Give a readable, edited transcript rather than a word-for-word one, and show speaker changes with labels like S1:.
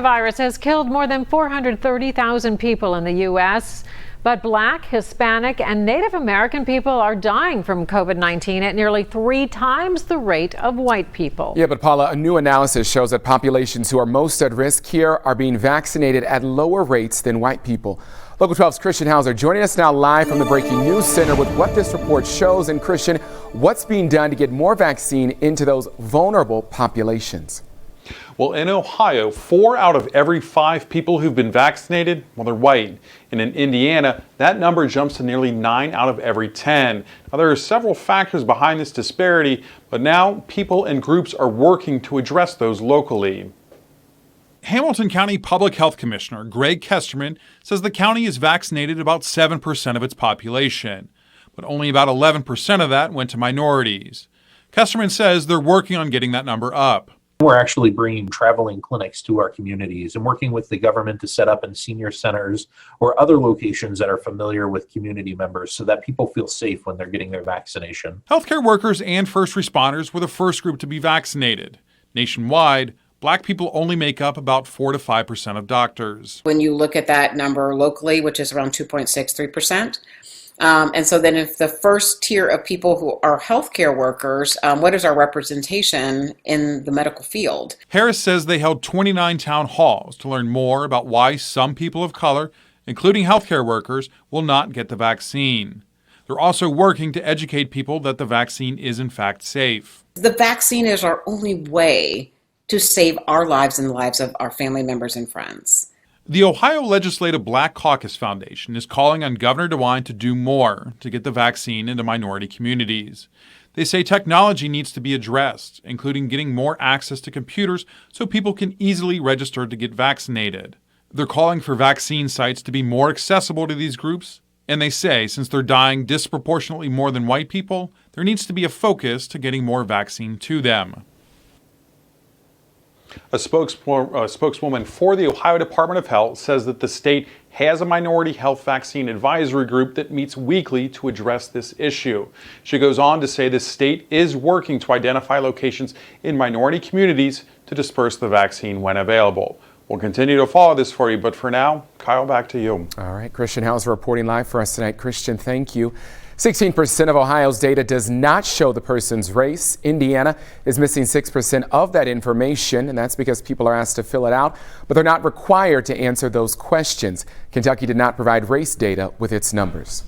S1: coronavirus has killed more than 430,000 people in the U.S., but Black, Hispanic, and Native American people are dying from COVID-19 at nearly 3 times the rate of white people.
S2: Yeah, but Paula, a new analysis shows that populations who are most at risk here are being vaccinated at lower rates than white people. Local 12's Christian Hauser joining us now live from the Breaking News Center with what this report shows. And Christian, what's being done to get more vaccine into those vulnerable populations?
S3: Well, in Ohio, 4 out of every 5 people who've been vaccinated, well, they're white. And in Indiana, that number jumps to nearly 9 out of every 10. Now, there are several factors behind this disparity, but now people and groups are working to address those locally. Hamilton County Public Health Commissioner Greg Kesterman says the county has vaccinated about 7% of its population, but only about 11% of that went to minorities. Kesterman says they're working on getting that number up.
S4: We're actually bringing traveling clinics to our communities and working with the government to set up in senior centers or other locations that are familiar with community members so that people feel safe when they're getting their vaccination.
S3: Healthcare workers and first responders were the first group to be vaccinated. Nationwide, Black people only make up about 4 to 5% of doctors.
S5: When you look at that number locally, which is around 2.63%, and so then if the first tier of people who are healthcare workers, what is our representation in the medical field?
S3: Harris says they held 29 town halls to learn more about why some people of color, including healthcare workers, will not get the vaccine. They're also working to educate people that the vaccine is in fact safe.
S5: The vaccine is our only way to save our lives and the lives of our family members and friends.
S3: The Ohio Legislative Black Caucus Foundation is calling on Governor DeWine to do more to get the vaccine into minority communities. They say technology needs to be addressed, including getting more access to computers so people can easily register to get vaccinated. They're calling for vaccine sites to be more accessible to these groups, and they say since they're dying disproportionately more than white people, there needs to be a focus to getting more vaccine to them. A spokeswoman for the Ohio Department of Health says that the state has a minority health vaccine advisory group that meets weekly to address this issue. She goes on to say the state is working to identify locations in minority communities to disperse the vaccine when available. We'll continue to follow this for you, but for now, Kyle, back to you.
S2: All right, Christian Hauser reporting live for us tonight. Christian, thank you. 16% of Ohio's data does not show the person's race. Indiana is missing 6% of that information, and that's because people are asked to fill it out, but they're not required to answer those questions. Kentucky did not provide race data with its numbers.